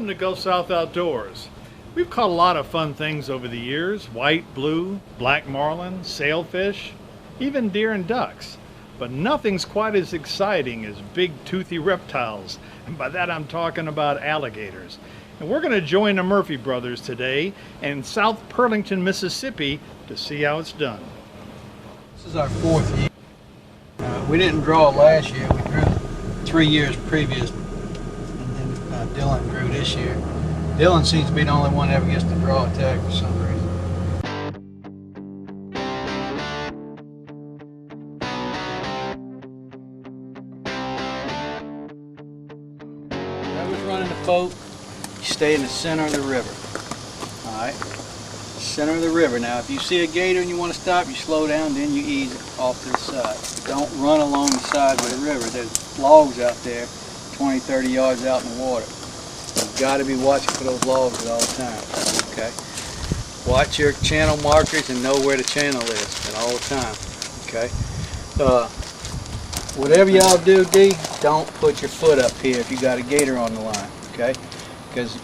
Welcome to Go South Outdoors. We've caught a lot of fun things over the years: white, blue, black marlin, sailfish, even deer and ducks. But nothing's quite as exciting as big toothy reptiles, and by that I'm talking about alligators. And we're going to join the Murphy brothers today in South Pearlington, Mississippi to see how it's done. This is our fourth year. We didn't draw last year. We drew 3 years previous, and then Dylan drew this year. Dylan seems to be the only one that ever gets to draw a tag for some reason. Whoever's running the boat, you stay in the center of the river. All right? Center of the river. Now, if you see a gator and you want to stop, you slow down, then you ease off to the side. Don't run along the side of the river. There's logs out there, 20, 30 yards out in the water. You've got to be watching for those logs at all times, okay? Watch your channel markers and know where the channel is at all the time, okay? Whatever y'all do, D, don't put your foot up here if you got a gator on the line, okay? Because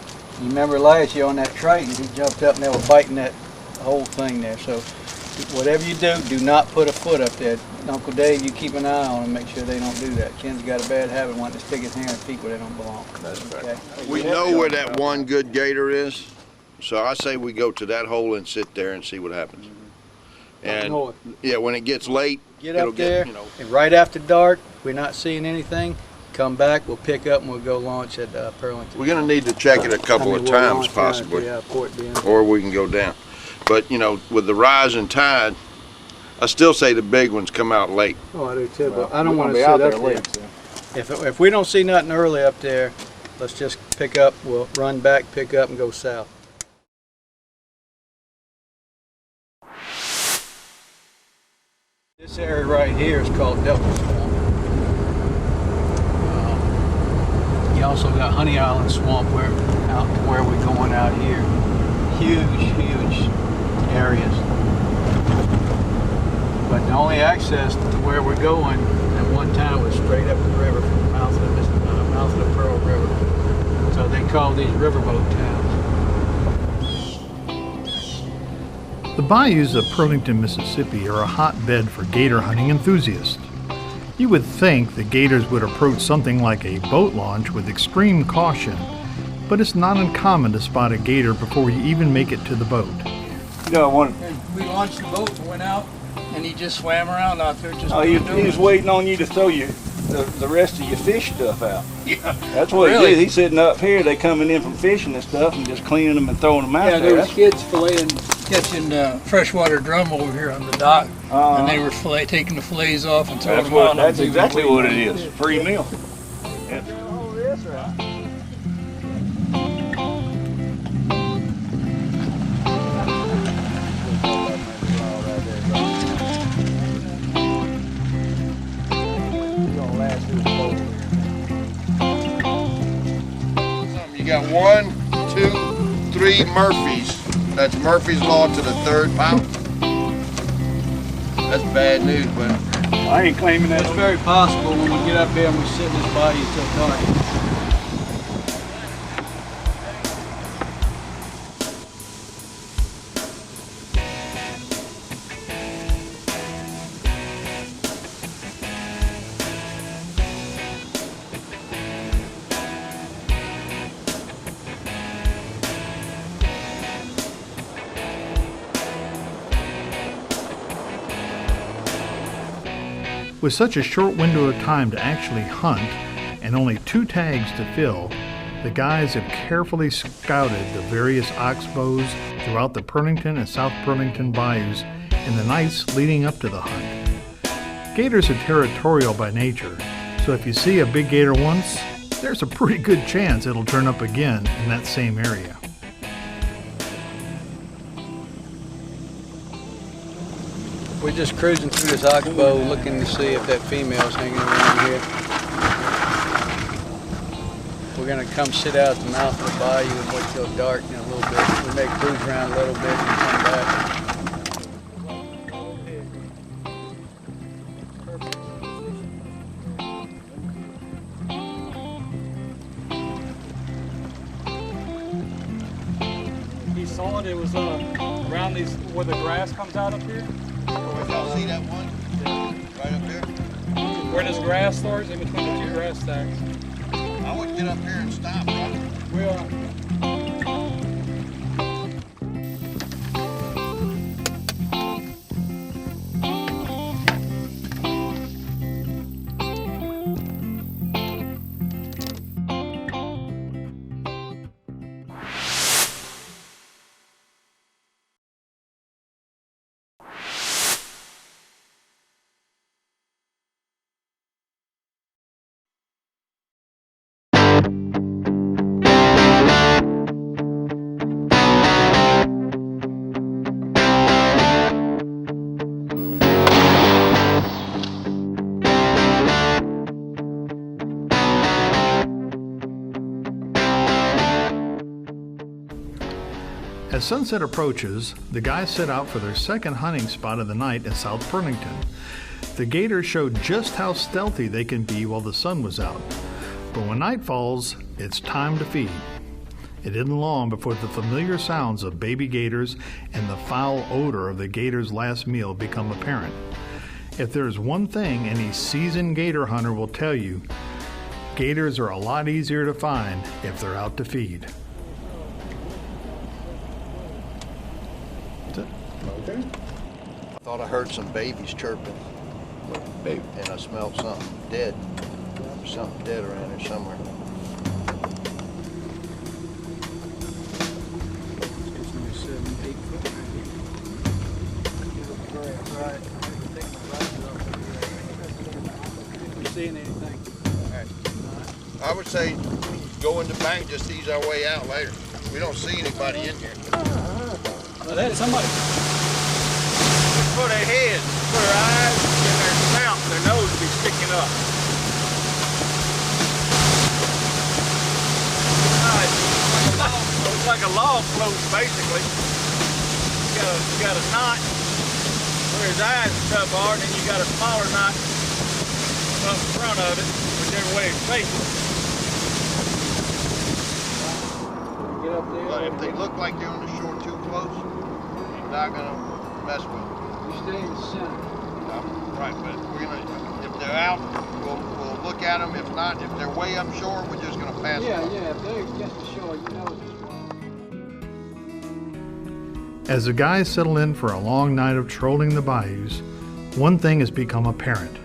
you remember last year on that Triton, he jumped up and they were biting that whole thing there. So whatever you do not put a foot up there. Uncle Dave, you keep an eye on them, make sure they don't do that. Ken's got a bad habit of wanting to stick his hand and peek where they don't belong. That's right. Okay? We know where that one good gator is, so I say we go to that hole and sit there and see what happens. And yeah, when it gets late, get up there, and right after dark, we're not seeing anything, come back, we'll pick up and we'll go launch at Pearlington. We're going to need to check it a couple of times possibly, or we can go down. But with the rising tide, I still say the big ones come out late. Oh, I do too, but I don't want to sit up there late. So. If we don't see nothing early up there, let's just pick up, we'll run back, pick up, and go south. This area right here is called Devil Swamp. You also got Honey Island Swamp where we're going out here. Huge areas. But the only access to where we're going at one time was straight up the river from the mouth of the Pearl River. So they call these riverboat towns. The bayous of Pearlington, Mississippi are a hotbed for gator hunting enthusiasts. You would think the gators would approach something like a boat launch with extreme caution, but it's not uncommon to spot a gator before you even make it to the boat. We launched the boat and went out, and he just swam around out there. He was waiting on you to throw the rest of your fish stuff out. Yeah. That's what he did. He's sitting up here. They coming in from fishing and stuff, and just cleaning them and throwing them out there. Yeah, there was kids catching freshwater drum over here on the dock, and they were taking the fillets off and throwing them out. That's exactly what it is. Free meal. Yeah. Oh, that's right. You got 1, 2, 3 Murphys. That's Murphy's Law to the third pound. That's bad news, but I ain't claiming that. It's very possible when we get up there and we sit in this bayou till dark. With such a short window of time to actually hunt and only 2 tags to fill, the guys have carefully scouted the various oxbows throughout the Pearlington and South Pearlington bayous in the nights leading up to the hunt. Gators are territorial by nature, so if you see a big gator once, there's a pretty good chance it'll turn up again in that same area. We're just cruising through this oxbow looking to see if that female's hanging around here. We're going to come sit out at the mouth of the bayou and wait till dark in a little bit. We may cruise around a little bit and come back. found, it was around these, where the grass comes out up here. Y'all see that one? Right up there? Where this grass starts, in between the two grass stacks. I would get up here and stop, right? We are. As sunset approaches, the guys set out for their second hunting spot of the night in South Burlington. The Gators showed just how stealthy they can be while the sun was out. But when night falls, it's time to feed. It isn't long before the familiar sounds of baby gators and the foul odor of the gator's last meal become apparent. If there's one thing any seasoned gator hunter will tell you, gators are a lot easier to find if they're out to feed. Okay. I thought I heard some babies chirping. Baby. And I smelled something dead. Something dead around here somewhere. You seeing anything? I would say go in the bank, just ease our way out later. We don't see anybody in here. Well, that is somebody. For their heads, for their eyes, and their mouth, their nose will be sticking up. It's like a log float, basically. You got a knot where his eyes and stuff are, and then you got a smaller knot up in front of it, whichever way it's facing. Get up there. But if they look like they're on the shore too close, you're not gonna mess with them. You stay in the center. Right, but we're gonna, if they're out, we'll look at them. If not, if they're way up shore, we're just gonna pass them. Yeah, if they get to shore, you know it's wrong. As the guys settle in for a long night of trolling the bayous, one thing has become apparent.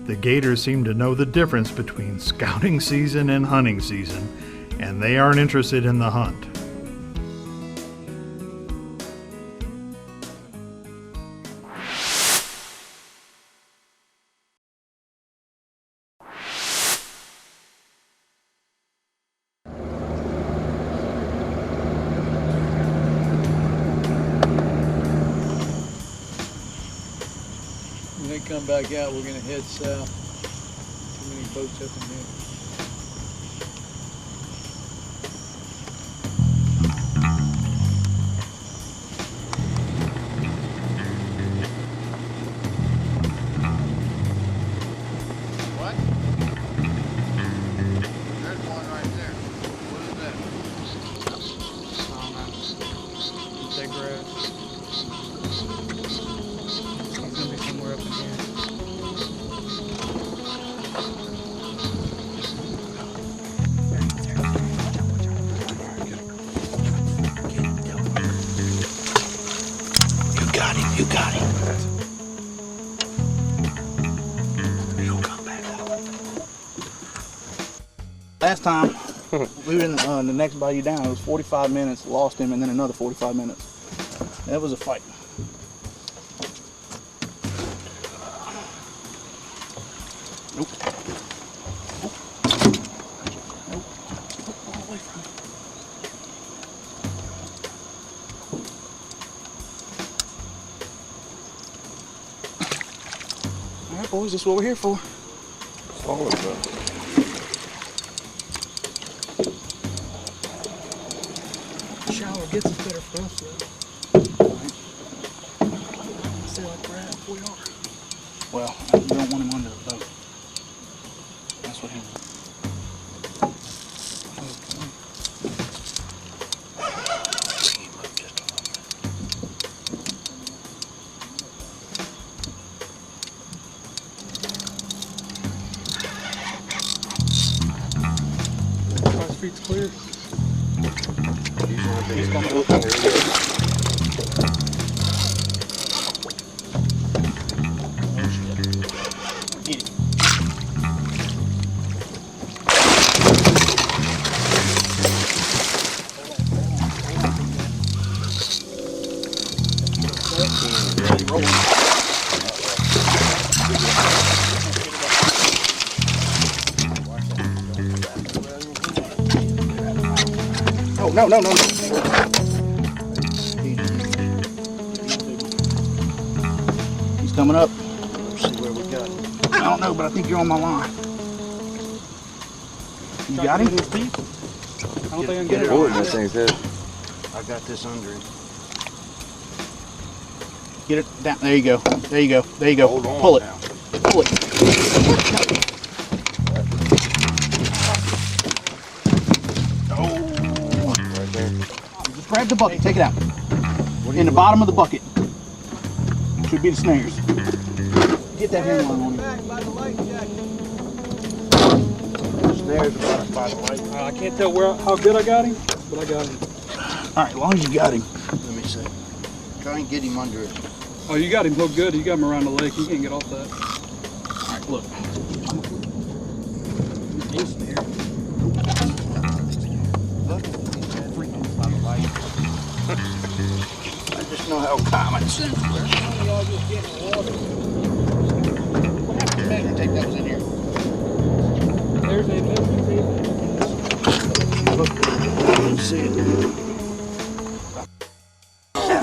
The gators seem to know the difference between scouting season and hunting season, and they aren't interested in the hunt. When they come back out, we're gonna head south. Too many boats up in here. What? There's one right there. What is that? That grass. It's gonna be somewhere up in here. You got him. He'll come back out. Last time, we were in the next bayou down. It was 45 minutes, lost him, and then another 45 minutes. That was a fight. Nope. Nope. Nope. Away from me. All right, boys, this is what we're here for. Solid, bro. Shower gets us better for us, though. Stay like we're at if we are. Well, you don't want him under the boat. That's what he wants. Okay. He's coming up. Get him. No. He's coming up. Let's see where we got him. I don't know, but I think you're on my line. You got him? I don't think I can get it. That thing's heavy. I got this under him. Get it down. There you go. There you go. There you go. Hold on Pull it. now. Pull it. Right there. Just grab the bucket. Take it out. In the bottom of the bucket. Should be the snares. Get that hand line on him. Snares about by the light. I can't tell how good I got him, but I got him. All right, as long as you got him. Let me see. Try and get him under it. Oh, you got him hooked good. You got him around the lake. You can't get off that. All right, look. He's here. I just know how common sense works. What happened to the measuring tape that was in here? There's a measuring tape. Look, see it.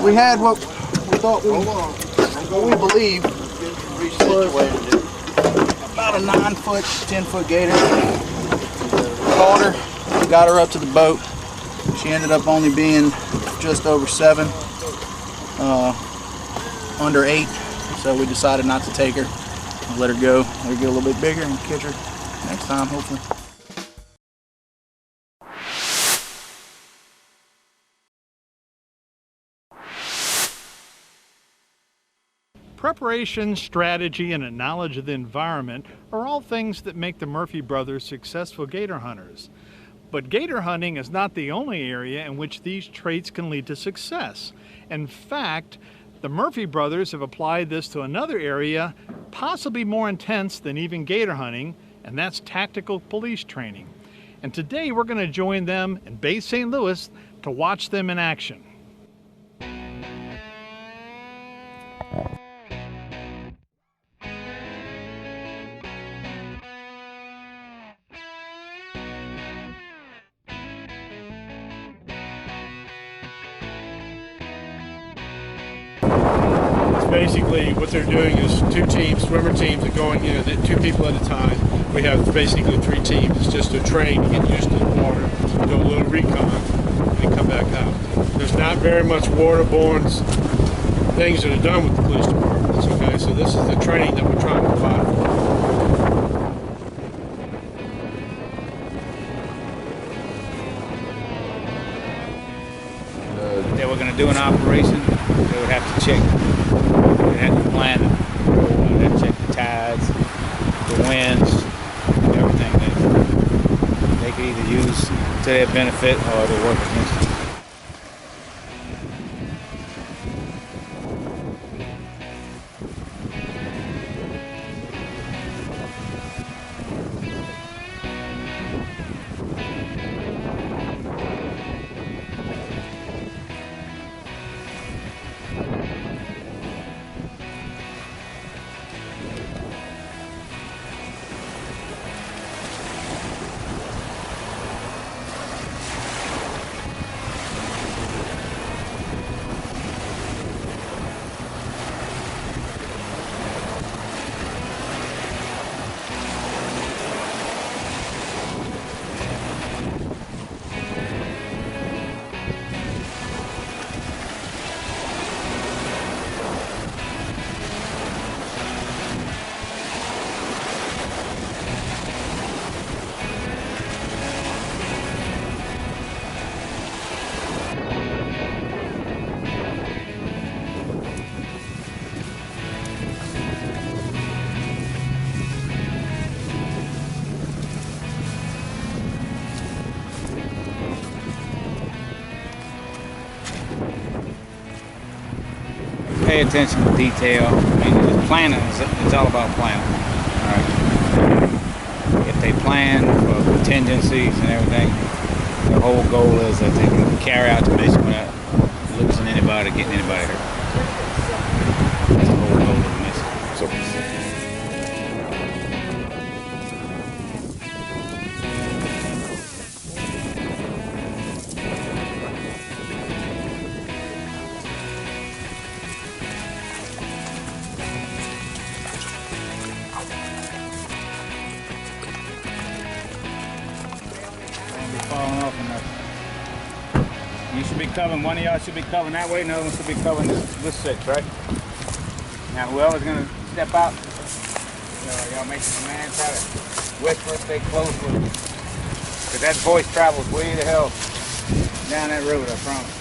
We had what we thought we, what we believed Resituated it. about a 9-foot, 10-foot gator. Caught her, got her up to the boat. She ended up only being just over 7, under 8. So we decided not to take her. Let her go. Let her get a little bit bigger and catch her next time, hopefully. Preparation, strategy, and a knowledge of the environment are all things that make the Murphy brothers successful gator hunters. But gator hunting is not the only area in which these traits can lead to success. In fact, the Murphy brothers have applied this to another area, possibly more intense than even gator hunting, and that's tactical police training. And today we're going to join them in Bay St. Louis to watch them in action. Basically, what they're doing is 2 teams, swimmer teams, are going, 2 people at a time. We have basically 3 teams. It's just to train to get used to the water, do a little recon, and come back out. There's not very much waterborne things that are done with the police departments, okay? So this is the training that we're trying to provide for. They were going to do an operation, they would have to check. They had to plan it. They had to check the tides, the winds, everything that they could either use to their benefit or to work against them. pay attention to detail. I mean, just planning, it's all about planning. All right. If they plan for contingencies and everything, the whole goal is that they can carry out the mission without losing anybody, getting anybody hurt. That's the whole goal of the mission. Falling off enough. You should be covering, one of y'all should be covering that way, another one should be covering this 6, right? Now whoever's gonna step out, y'all make the command, try to whisper, stay close with it. Cause that voice travels way the hell down that road, I promise.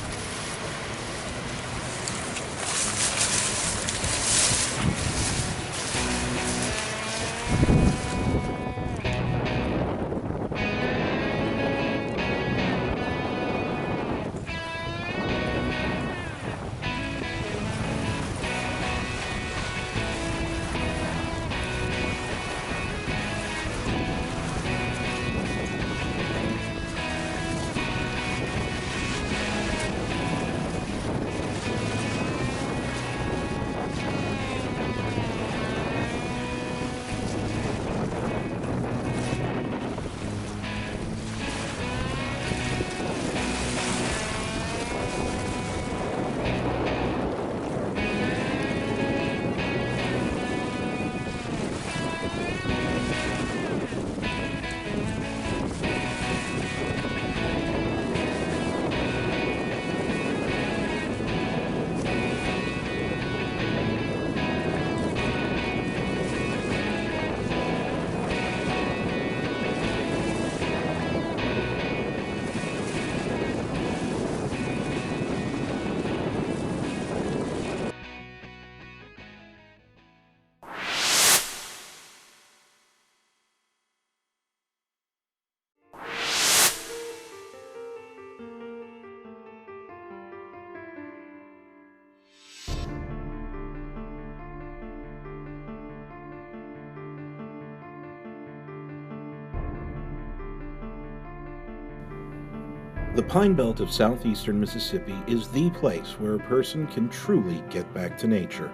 The Pine Belt of southeastern Mississippi is the place where a person can truly get back to nature.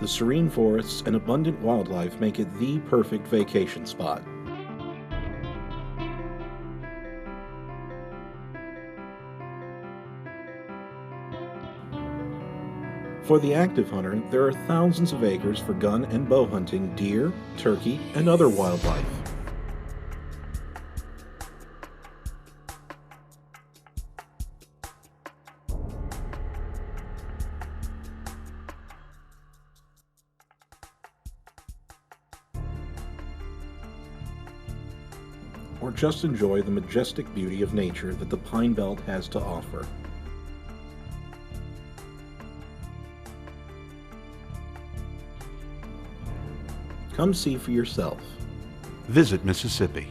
The serene forests and abundant wildlife make it the perfect vacation spot. For the active hunter, there are thousands of acres for gun and bow hunting deer, turkey, and other wildlife. Or just enjoy the majestic beauty of nature that the Pine Belt has to offer. Come see for yourself. Visit Mississippi.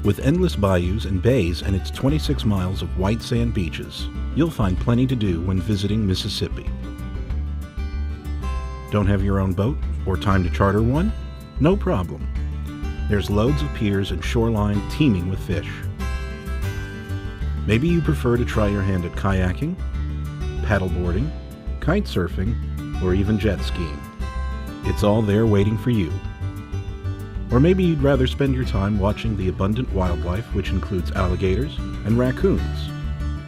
With endless bayous and bays and its 26 miles of white sand beaches, you'll find plenty to do when visiting Mississippi. Don't have your own boat or time to charter one? No problem. There's loads of piers and shoreline teeming with fish. Maybe you prefer to try your hand at kayaking, paddleboarding, kite surfing, or even jet skiing. It's all there waiting for you. Or maybe you'd rather spend your time watching the abundant wildlife, which includes alligators and raccoons,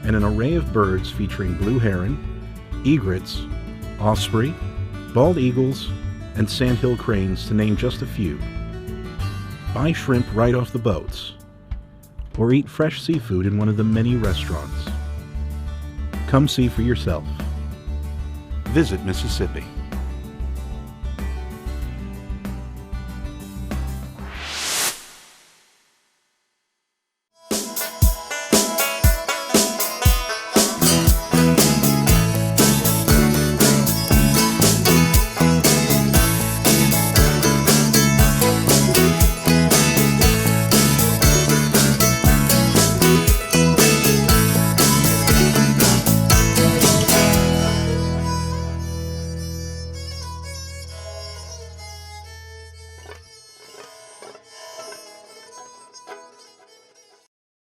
and an array of birds featuring blue heron, egrets, osprey, bald eagles, and sandhill cranes, to name just a few. Buy shrimp right off the boats, or eat fresh seafood in one of the many restaurants. Come see for yourself. Visit Mississippi.